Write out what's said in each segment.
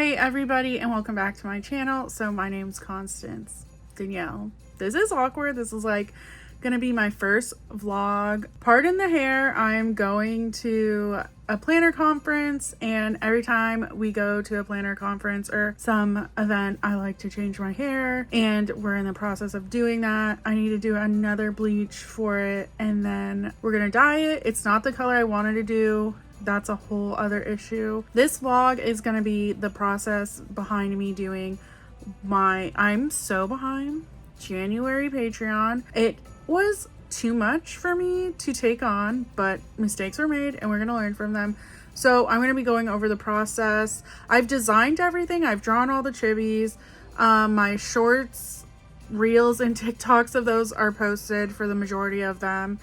Hey everybody, and welcome back to my channel. So my name's Constance Danielle. This is awkward. This is like gonna be my first vlog. Pardon the hair. I'm going to a planner conference, and every time we go to a planner conference or some event, I like to change my hair, and we're in the process of doing that. I need to do another bleach for it, and then we're gonna dye it. It's not the color I wanted to do. That's a whole other issue. This vlog is going to be the process behind me doing I'm so behind January Patreon. It was too much for me to take on, but mistakes were made and we're going to learn from them. So I'm going to be going over the process. I've designed everything. I've drawn all the chibis. My shorts, reels, and TikToks of those are posted for the majority of them.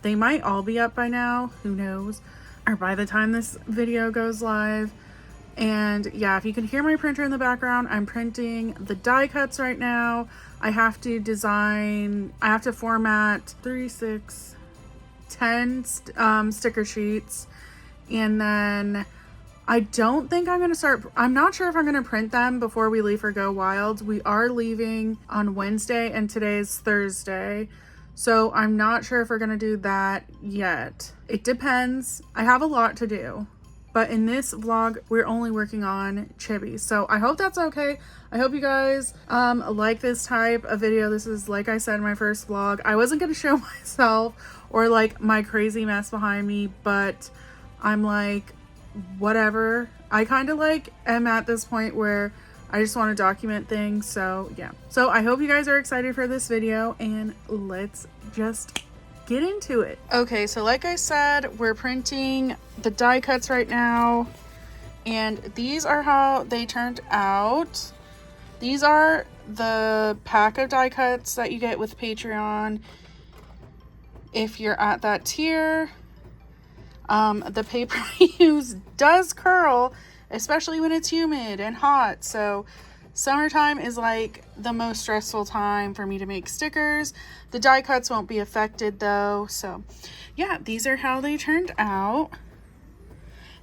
They might all be up by now. Who knows? Or by the time this video goes live. And yeah, if you can hear my printer in the background, I'm printing the die cuts right now. I have to format 3, 6, 10 sticker sheets. And then I don't think I'm not sure if I'm going to print them before we leave for Go Wild. We are leaving on Wednesday and today's Thursday. So I'm not sure if we're going to do that yet. It depends. I have a lot to do. But in this vlog, we're only working on chibis. So I hope that's okay. I hope you guys like this type of video. This is, like I said, my first vlog. I wasn't going to show myself or like my crazy mess behind me, but I'm like, whatever. I kind of like am at this point where I just want to document things. So yeah. So I hope you guys are excited for this video, and let's just get into it. Okay, so like I said, we're printing the die cuts right now, and these are how they turned out. These are the pack of die cuts that you get with Patreon if you're at that tier. The paper I use does curl, especially when it's humid and hot. So summertime is like the most stressful time for me to make stickers. The die cuts won't be affected though. So yeah, these are how they turned out.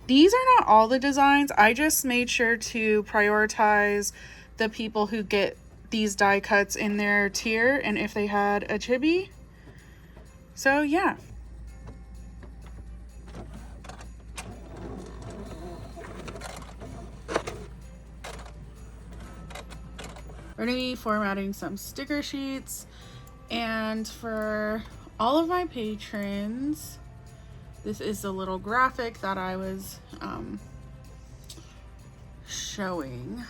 These are not all the designs. I just made sure to prioritize the people who get these die cuts in their tier and if they had a chibi. So yeah. We're going to be formatting some sticker sheets, and for all of my patrons, this is the little graphic that I was showing.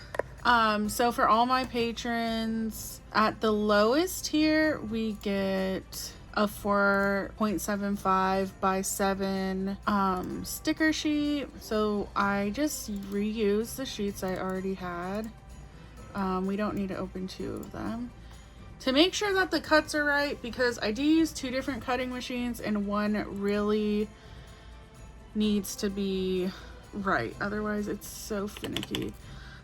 So for all my patrons, at the lowest tier, we get a 4.75 by 7 sticker sheet. So I just reused the sheets I already had. We don't need to open 2 of them to make sure that the cuts are right, because I do use 2 different cutting machines and one really needs to be right. Otherwise it's so finicky.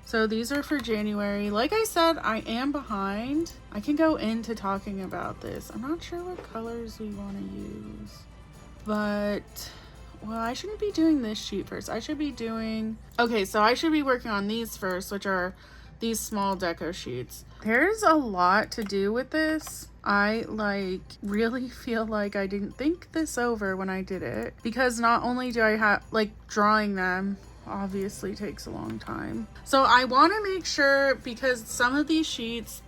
So these are for January. Like I said, I am behind. I can go into talking about this. I'm not sure what colors we want to use, but well, I shouldn't be doing this sheet first. I should be working on these first, which are these small deco sheets. There's a lot to do with this. I really feel like I didn't think this over when I did it, because not only do I have drawing them obviously takes a long time. So I want to make sure, because some of these sheets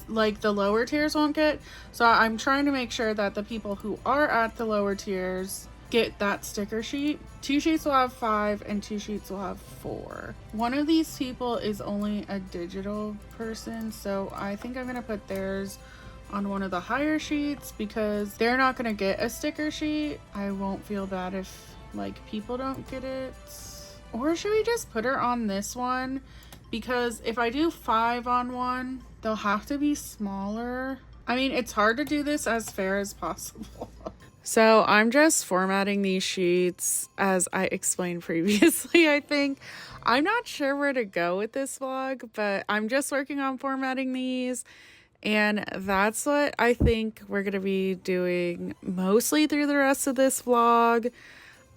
the lower tiers won't get, so I'm trying to make sure that the people who are at the lower tiers get that sticker sheet. 2 sheets will have 5 and 2 sheets will have 4. One of these people is only a digital person, so I think I'm gonna put theirs on one of the higher sheets because they're not gonna get a sticker sheet. I won't feel bad if people don't get it. Or should we just put her on this one? Because if I do 5 on one, they'll have to be smaller. I mean, it's hard to do this as fair as possible. So I'm just formatting these sheets as I explained previously, I think. I'm not sure where to go with this vlog, but I'm just working on formatting these. And that's what I think we're going to be doing mostly through the rest of this vlog.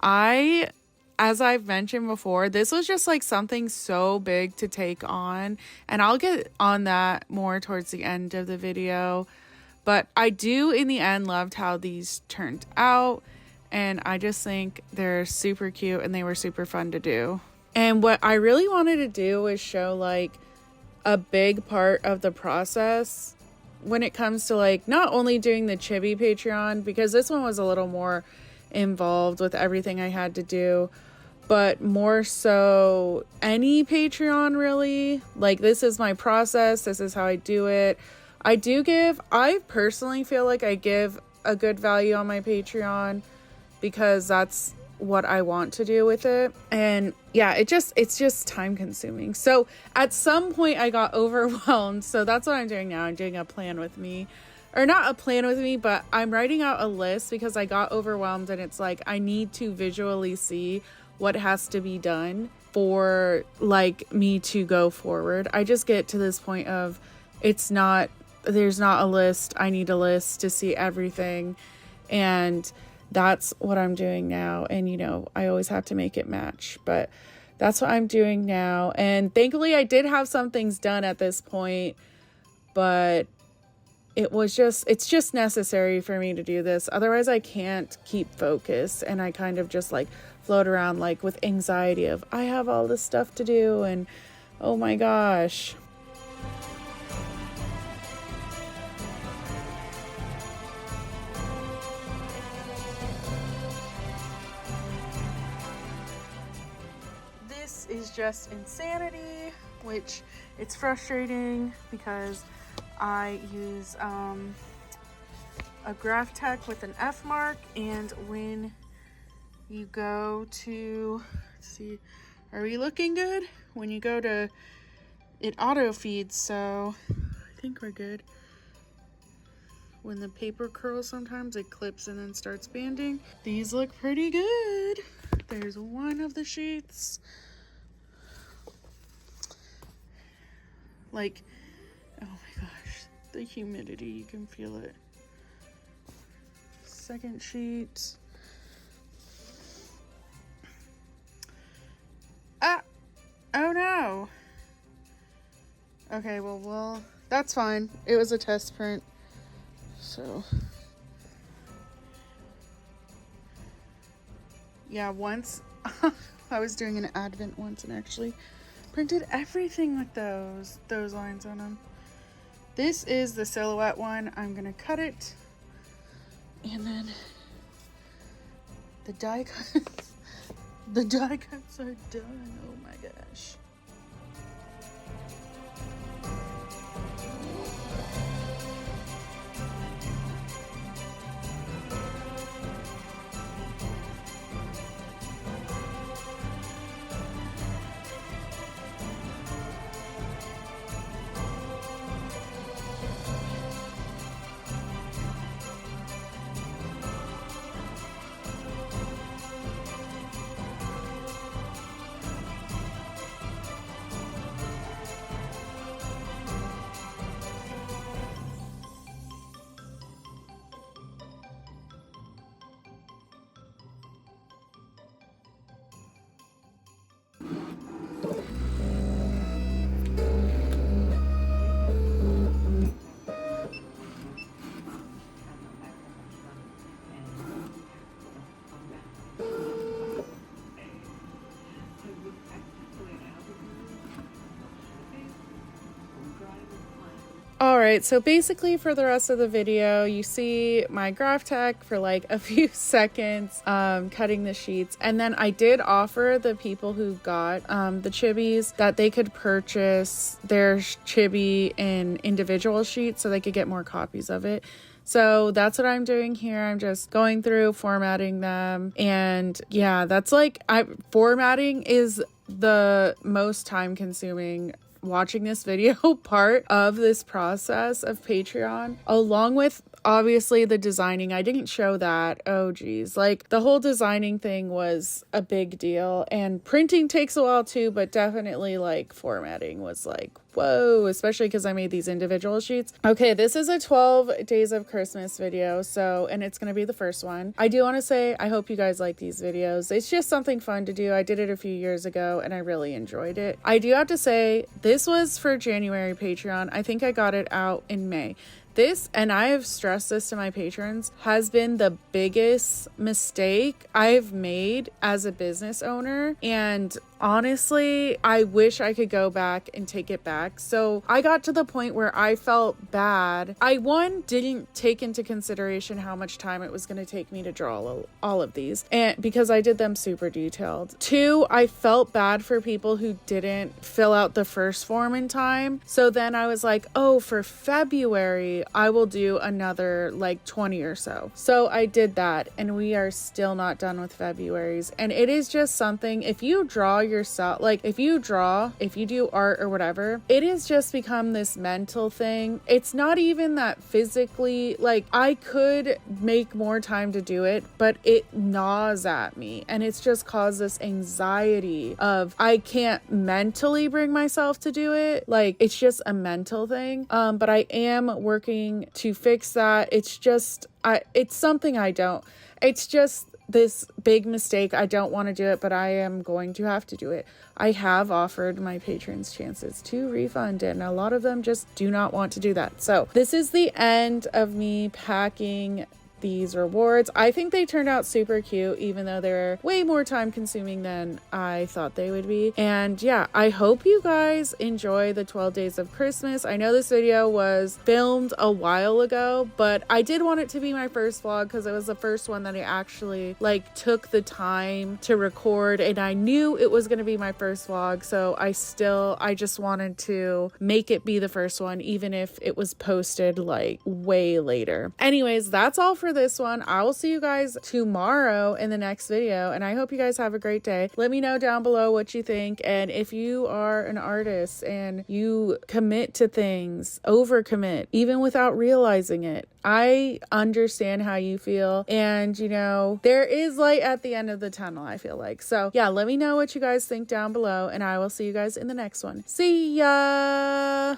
I as I've mentioned before, this was just like something so big to take on, and I'll get on that more towards the end of the video. But I do in the end loved how these turned out, and I just think they're super cute and they were super fun to do. And what I really wanted to do was show like a big part of the process when it comes to like not only doing the chibi Patreon, because this one was a little more involved with everything I had to do, but more so any Patreon really. Like, this is my process, this is how I do it. I personally feel like I give a good value on my Patreon because that's what I want to do with it. And yeah, it's just time consuming. So at some point I got overwhelmed. So that's what I'm doing now. I'm doing a plan with me, or not a plan with me, but I'm writing out a list because I got overwhelmed, and it's like I need to visually see what has to be done for like me to go forward. I just get to this point of there's not a list. I need a list to see everything. And that's what I'm doing now. And, you know, I always have to make it match, but that's what I'm doing now. And thankfully I did have some things done at this point, but it's just necessary for me to do this. Otherwise I can't keep focus, and I kind of just like float around like with anxiety of I have all this stuff to do, and oh my gosh. Is just insanity, which it's frustrating because I use a graph tech with an F mark, and when you go to, let's see, are we looking good? When you go to, it auto feeds, so I think we're good. When the paper curls, sometimes it clips and then starts banding. These look pretty good. There's one of the sheets. Like, oh my gosh, the humidity, you can feel it. Second sheet. Ah, oh no. Okay, well, that's fine. It was a test print, so. Yeah, once, I was doing an advent once and actually printed everything with those lines on them. This is the silhouette one. I'm gonna cut it, and then the die cuts. The die cuts are done. Oh my gosh. Alright, so basically for the rest of the video, you see my graph tech for like a few seconds cutting the sheets. And then I did offer the people who got the chibis that they could purchase their chibi in individual sheets so they could get more copies of it. So that's what I'm doing here. I'm just going through formatting them. And yeah, that's like, formatting is the most time consuming watching this video part of this process of Patreon, along with obviously the designing, I didn't show that. Oh geez, like the whole designing thing was a big deal, and printing takes a while too, but definitely like formatting was like, whoa, especially because I made these individual sheets. Okay, this is a 12 days of Christmas video, so, and it's going to be the first one. I do want to say, I hope you guys like these videos. It's just something fun to do. I did it a few years ago and I really enjoyed it. I do have to say, this was for January Patreon. I think I got it out in May. This, and I have stressed this to my patrons, has been the biggest mistake I've made as a business owner. And honestly, I wish I could go back and take it back. So I got to the point where I felt bad. I, one, didn't take into consideration how much time it was going to take me to draw all of these, and because I did them super detailed. Two, I felt bad for people who didn't fill out the first form in time. So then I was like, oh, for February, I will do another like 20 or so. So I did that, and we are still not done with February's. And it is just something, if you draw yourself, like if you do art or whatever, it has just become this mental thing. It's not even that physically, like I could make more time to do it, but it gnaws at me, and it's just caused this anxiety of I can't mentally bring myself to do it. Like it's just a mental thing. But I am working to fix that. It's just it's something it's just this big mistake. I don't want to do it, but I am going to have to do it. I have offered my patrons chances to refund, and a lot of them just do not want to do that. So this is the end of me packing these rewards. I think they turned out super cute, even though they're way more time consuming than I thought they would be. And yeah, I hope you guys enjoy the 12 days of Christmas. I know this video was filmed a while ago, but I did want it to be my first vlog because it was the first one that I actually like took the time to record, and I knew it was going to be my first vlog. So I just wanted to make it be the first one, even if it was posted like way later. Anyways, that's all for this one. I will see you guys tomorrow in the next video, and I hope you guys have a great day. Let me know down below what you think, and if you are an artist and you commit to things, overcommit, even without realizing it. I understand how you feel, and you know, there is light at the end of the tunnel, I feel like. So yeah, let me know what you guys think down below, and I will see you guys in the next one. See ya!